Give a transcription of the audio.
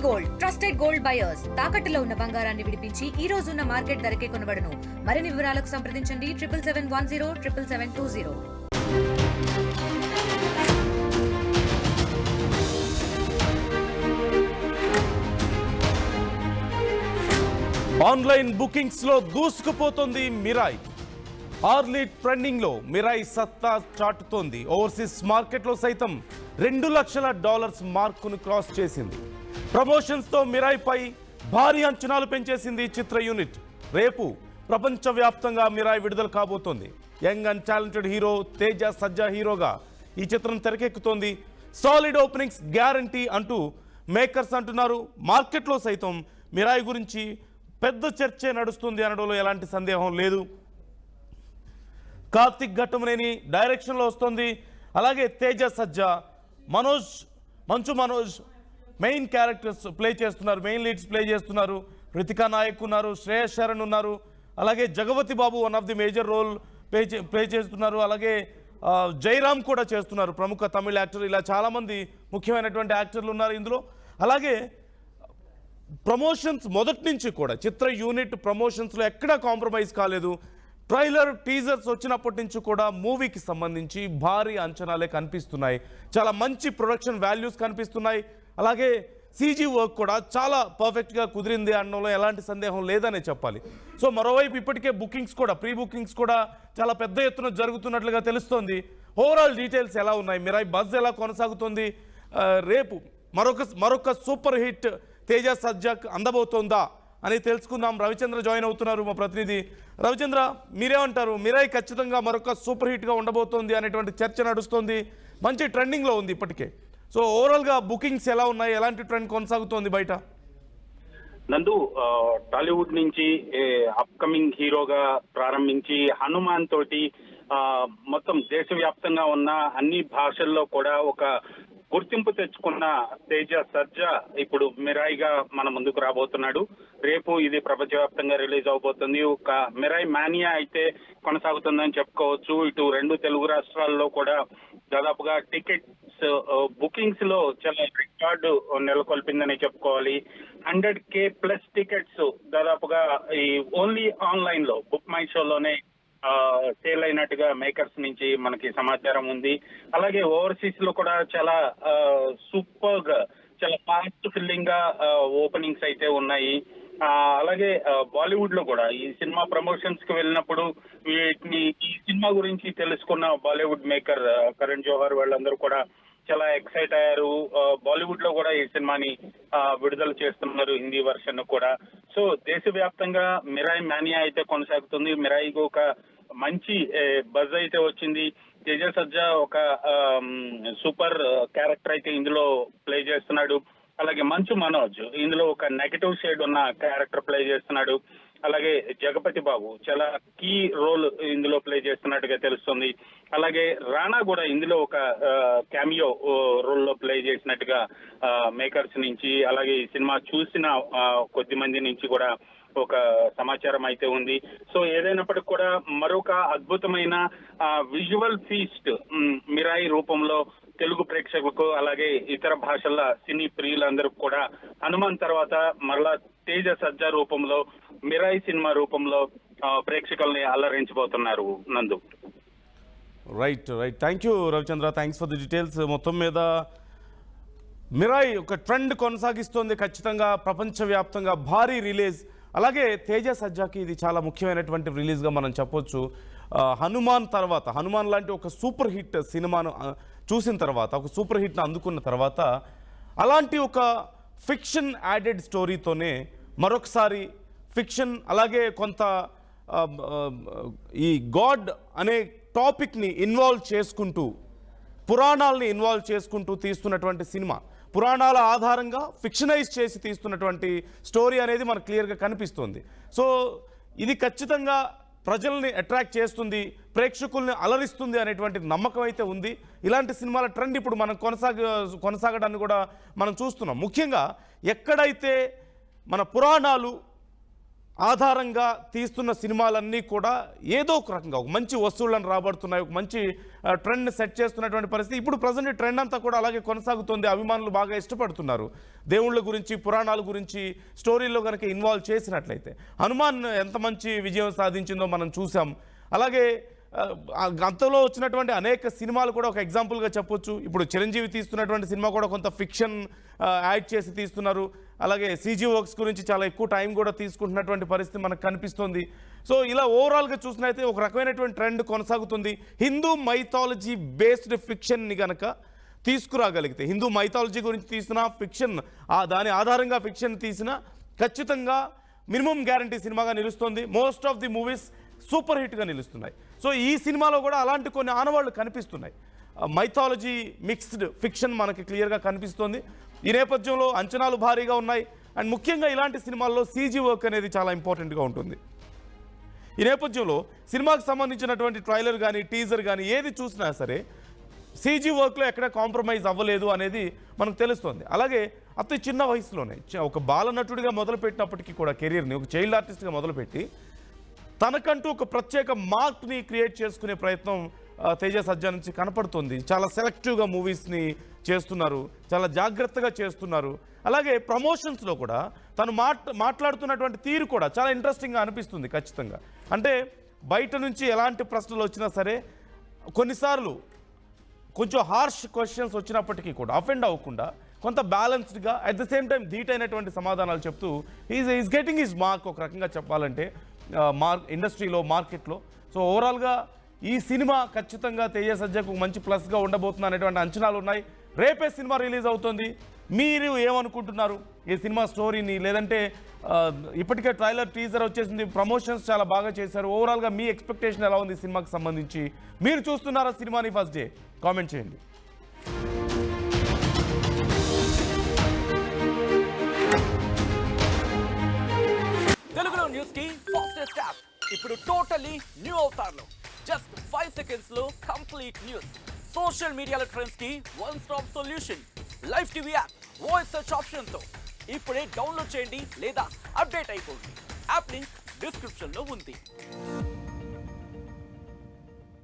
Gold trusted gold buyers తాకట్టులో ఉన్న బంగారాన్ని విడిపించి ఈ రోజు ఉన్న మార్కెట్ ధరకే కొనబడును. మరిన్ని వివరాలకు సంప్రదించండి 7771077720. ఆన్లైన్ బుకింగ్స్ లో దూసుకుపోతుంది మిరాయ్. ఆర్లీ ట్రెండింగ్ లో మిరాయ్ సత్తా చాటుతోంది. ఓవర్సీస్ మార్కెట్ లో సైతం $2 లక్షల మార్కును క్రాస్ చేసింది. ప్రమోషన్స్ తో మిరాయ్ పై భారీ అంచనాలు పెంచేసింది చిత్ర యూనిట్. రేపు ప్రపంచవ్యాప్తంగా మిరాయ్ విడుదల కాబోతోంది. Young and talented hero Teja Sajja హీరోగా ఈ చిత్రం తెరకెక్కుతోంది. సాలిడ్ ఓపెనింగ్స్ గ్యారంటీ అంటూ మేకర్స్ అంటున్నారు. మార్కెట్లో సైతం మిరాయ్ గురించి పెద్ద చర్చే నడుస్తుంది అనడంలో ఎలాంటి సందేహం లేదు. కార్తిక్ ఘట్టమనేని డైరెక్షన్లో వస్తుంది. అలాగే Teja Sajja, Manchu Manoj main characters play చేస్తున్నారు, మెయిన్ లీడ్స్ ప్లే చేస్తున్నారు. రితికా నాయక్ ఉన్నారు, శ్రేయస్ శరణ్ ఉన్నారు, అలాగే Jagapathi Babu one of the major role play చేస్తున్నారు. అలాగే జైరామ్ కూడా చేస్తున్నారు, ప్రముఖ తమిళ యాక్టర్. ఇలా చాలామంది ముఖ్యమైనటువంటి యాక్టర్లు ఉన్నారు ఇందులో. అలాగే ప్రమోషన్స్ మొదటి నుంచి కూడా చిత్ర యూనిట్ ప్రమోషన్స్లో ఎక్కడా కాంప్రమైజ్ కాలేదు. ట్రైలర్ టీజర్స్ వచ్చినప్పటి నుంచి కూడా మూవీకి సంబంధించి భారీ అంచనాలే కనిపిస్తున్నాయి. చాలా మంచి ప్రొడక్షన్ వాల్యూస్ కనిపిస్తున్నాయి. అలాగే సీజీ వర్క్ కూడా చాలా పర్ఫెక్ట్గా కుదిరింది అనడంలో ఎలాంటి సందేహం లేదనే చెప్పాలి. సో మరోవైపు ఇప్పటికే బుకింగ్స్ కూడా ప్రీ బుకింగ్స్ కూడా చాలా పెద్ద ఎత్తున జరుగుతున్నట్లుగా తెలుస్తోంది. ఓవరాల్ డీటెయిల్స్ ఎలా ఉన్నాయి, మిరాయ్ బజ్ ఎలా కొనసాగుతుంది, రేపు మరొక సూపర్ హిట్ తేజ సజ్జాక్ అందబోతోందా అని తెలుసుకుందాం. రవిచంద్ర జాయిన్ అవుతున్నారు, మా ప్రతినిధి. రవిచంద్ర, మీరేమంటారు? మిరాయ్ ఖచ్చితంగా మరొక సూపర్ హిట్గా ఉండబోతోంది అనేటువంటి చర్చ నడుస్తోంది. మంచి ట్రెండింగ్లో ఉంది ఇప్పటికే. సో ఓవరాల్గా బుకింగ్స్ ఎలా ఉన్నాయి, ఎలాంటి ట్రెండ్ కొనసాగుతోంది బయట? నందు, టాలీవుడ్ నుంచి అప్కమింగ్ హీరోగా ప్రారంభించి హనుమాన్ తోటి మొత్తం దేశవ్యాప్తంగా ఉన్న అన్ని భాషల్లో కూడా ఒక గుర్తింపు తెచ్చుకున్న తేజ సజ్జా ఇప్పుడు మిరాయిగా మన ముందుకు రాబోతున్నాడు. రేపు ఇది ప్రపంచవ్యాప్తంగా రిలీజ్ అవబోతుంది. ఒక మిరాయ్ మానియా అయితే కొనసాగుతుందని చెప్పుకోవచ్చు. ఇటు 2 తెలుగు రాష్ట్రాల్లో కూడా దాదాపుగా టికెట్స్ బుకింగ్స్ లో చాలా రికార్డు నెలకొల్పిందని చెప్పుకోవాలి. 100K ప్లస్ టికెట్స్ దాదాపుగా ఈ ఓన్లీ ఆన్లైన్ లో బుక్ మై షోలోనే సేల్ అయినట్టుగా మేకర్స్ నుంచి మనకి సమాచారం ఉంది. అలాగే ఓవర్సీస్ లో కూడా చాలా సూపర్ గా, చాలా ఫాస్ట్ ఫిల్లింగ్ గా ఓపెనింగ్స్ అయితే ఉన్నాయి. అలాగే బాలీవుడ్ లో కూడా ఈ సినిమా ప్రమోషన్స్ కి వెళ్ళినప్పుడు వీటిని ఈ సినిమా గురించి తెలుసుకున్న బాలీవుడ్ మేకర్ కరణ్ జోహర్ వాళ్ళందరూ కూడా చాలా ఎక్సైట్ అయ్యారు. బాలీవుడ్ లో కూడా ఈ సినిమాని విడుదల చేస్తున్నారు, హిందీ వర్షన్ కూడా. సో దేశవ్యాప్తంగా మిరాయ్ మానియా అయితే కొనసాగుతుంది. మిరాయికి ఒక మంచి బజ్ అయితే వచ్చింది. తేజ సజ్జా ఒక సూపర్ క్యారెక్టర్ అయితే ఇందులో ప్లే చేస్తున్నాడు. అలాగే మంచు మనోజ్ ఇందులో ఒక నెగటివ్ షేడ్ ఉన్న క్యారెక్టర్ ప్లే చేస్తున్నాడు. అలాగే జగపతి బాబు చాలా కీ రోల్ ఇందులో ప్లే చేస్తున్నట్టుగా తెలుస్తుంది. అలాగే రాణా కూడా ఇందులో ఒక క్యామియో రోల్ లో ప్లే చేసినట్టుగా మేకర్స్ నుంచి, అలాగే ఈ సినిమా చూసిన కొద్ది మంది నుంచి కూడా ఒక సమాచారం అయితే ఉంది. సో ఏదైనప్పటికీ కూడా మరొక అద్భుతమైన విజువల్ ఫీస్ట్ మిరాయి రూపంలో తెలుగు ప్రేక్షకులకు, అలాగే ఇతర భాషల సినీ ప్రియులందరికీ కూడా హనుమాన్ తర్వాత మరలా తేజ సజ్జా రూపంలో మిరాయి సినిమా రూపంలో ప్రేక్షకుల్ని అలరించబోతున్నారు. నందు, right. Thank you Ravichandra, thanks for the details. మొత్తం మీద మిరాయ్ ఒక ట్రెండ్ కొనసాగిస్తోంది. ఖచ్చితంగా ప్రపంచవ్యాప్తంగా భారీ రిలీజ్. అలాగే తేజ సజ్జాకి ఇది చాలా ముఖ్యమైనటువంటి రిలీజ్గా మనం చెప్పొచ్చు. హనుమాన్ తర్వాత, హనుమాన్ లాంటి ఒక సూపర్ హిట్ సినిమాను చూసిన తర్వాత, ఒక సూపర్ హిట్ను అందుకున్న తర్వాత, అలాంటి ఒక ఫిక్షన్ యాడెడ్ స్టోరీతోనే మరొకసారి ఫిక్షన్, అలాగే కొంత ఈ గాడ్ అనే టాపిక్ని ఇన్వాల్వ్ చేసుకుంటూ, పురాణాలని ఇన్వాల్వ్ చేసుకుంటూ తీస్తున్నటువంటి సినిమా. పురాణాల ఆధారంగా ఫిక్షనైజ్ చేసి తీస్తున్నటువంటి స్టోరీ అనేది మనకు క్లియర్గా కనిపిస్తుంది. సో ఇది ఖచ్చితంగా ప్రజల్ని అట్రాక్ట్ చేస్తుంది, ప్రేక్షకుల్ని అలరిస్తుంది అనేటువంటి నమ్మకం అయితే ఉంది. ఇలాంటి సినిమాల ట్రెండ్ ఇప్పుడు మనం కొనసాగడాన్ని కూడా మనం చూస్తున్నాం. ముఖ్యంగా ఎక్కడైతే మన పురాణాలు ఆధారంగా తీస్తున్న సినిమాలన్నీ కూడా ఏదో ఒక రకంగా ఒక మంచి వస్తువులను రాబడుతున్నాయి, ఒక మంచి ట్రెండ్ని సెట్ చేస్తున్నటువంటి పరిస్థితి. ఇప్పుడు ప్రజెంట్ ట్రెండ్ అంతా కూడా అలాగే కొనసాగుతుంది. అభిమానులు బాగా ఇష్టపడుతున్నారు. దేవుళ్ళ గురించి, పురాణాల గురించి స్టోరీల్లో కనుక ఇన్వాల్వ్ చేసినట్లయితే హనుమాన్ ఎంత మంచి విజయం సాధించిందో మనం చూసాం. అలాగే గతంలో వచ్చినటువంటి అనేక సినిమాలు కూడా ఒక ఎగ్జాంపుల్గా చెప్పొచ్చు. ఇప్పుడు చిరంజీవి తీస్తున్నటువంటి సినిమా కూడా కొంత ఫిక్షన్ యాడ్ చేసి తీస్తున్నారు. అలాగే సీజీ వర్క్స్ గురించి చాలా ఎక్కువ టైం కూడా తీసుకుంటున్నటువంటి పరిస్థితి మనకు కనిపిస్తుంది. సో ఇలా ఓవరాల్గా చూసినైతే ఒక రకమైనటువంటి ట్రెండ్ కొనసాగుతుంది. హిందూ మైథాలజీ బేస్డ్ ఫిక్షన్ని కనుక తీసుకురాగలిగితే, హిందూ మైథాలజీ గురించి తీసిన ఫిక్షన్, దాని ఆధారంగా ఫిక్షన్ తీసిన ఖచ్చితంగా మినిమం గ్యారంటీ సినిమాగా నిలుస్తుంది. Most of the movies super హిట్గా నిలుస్తున్నాయి. సో ఈ సినిమాలో కూడా అలాంటి కొన్ని ఆనవాళ్లు కనిపిస్తున్నాయి. మైథాలజీ మిక్స్డ్ ఫిక్షన్ మనకి క్లియర్గా కనిపిస్తుంది. ఈ నేపథ్యంలో అంచనాలు భారీగా ఉన్నాయి. అండ్ ముఖ్యంగా ఇలాంటి సినిమాల్లో సీజీ వర్క్ అనేది చాలా ఇంపార్టెంట్గా ఉంటుంది. ఈ నేపథ్యంలో సినిమాకి సంబంధించినటువంటి ట్రైలర్ కానీ, టీజర్ కానీ ఏది చూసినా సరే సీజీ వర్క్లో ఎక్కడ కాంప్రమైజ్ అవ్వలేదు అనేది మనకు తెలుస్తుంది. అలాగే అతి చిన్న వయసులోనే ఒక బాలనటుడిగా మొదలుపెట్టినప్పటికీ కూడా కెరీర్ని ఒక చైల్డ్ ఆర్టిస్ట్గా మొదలుపెట్టి తనకంటూ ఒక ప్రత్యేక మార్క్ని క్రియేట్ చేసుకునే ప్రయత్నం తేజ సజ్జా నుంచి కనపడుతుంది. చాలా సెలెక్టివ్గా మూవీస్ని చేస్తున్నారు, చాలా జాగ్రత్తగా చేస్తున్నారు. అలాగే ప్రమోషన్స్లో కూడా తను మాట్లాడుతున్నటువంటి తీరు కూడా చాలా ఇంట్రెస్టింగ్గా అనిపిస్తుంది ఖచ్చితంగా. అంటే బయట నుంచి ఎలాంటి ప్రశ్నలు వచ్చినా సరే కొన్నిసార్లు కొంచెం హార్ష్ క్వశ్చన్స్ వచ్చినప్పటికీ కూడా అఫెండ్ అవ్వకుండా కొంత బ్యాలెన్స్డ్గా అట్ ద సేమ్ టైం ధీటైనటువంటి సమాధానాలు చెప్తూ ఈజ్ గెటింగ్ హిజ్ మార్క్ ఒక రకంగా చెప్పాలంటే ఇండస్ట్రీలో, మార్కెట్లో. సో ఓవరాల్గా ఈ సినిమా ఖచ్చితంగా తేజ సజ్జకు మంచి ప్లస్గా ఉండబోతుంది అనేటువంటి అంచనాలు ఉన్నాయి. రేపే సినిమా రిలీజ్ అవుతుంది. మీరు ఏమనుకుంటున్నారు ఈ సినిమా స్టోరీని? లేదంటే ఇప్పటికే ట్రైలర్, టీజర్ వచ్చేసింది, ప్రమోషన్స్ చాలా బాగా చేశారు. ఓవరాల్గా మీ ఎక్స్పెక్టేషన్ ఎలా ఉంది సినిమాకి సంబంధించి? మీరు చూస్తున్నారా సినిమాని ఫస్ట్ డే? కామెంట్ చేయండి. తెలుగులో న్యూస్ కి ఫాస్టెస్ట్ యాప్ ఇప్పుడు టోటలీ న్యూ అవతార్లో జస్ట్ 5 seconds లో కంప్లీట్ న్యూస్. సోషల్ మీడియాలో ట్రెండ్స్ కి one stop solution. Live TV app, voice search option తో ఇప్పుడే డౌన్లోడ్ చేయండి లేదా అప్డేట్ అయిపోండి. యాప్ లింక్ డిస్క్రిప్షన్ లో ఉంది.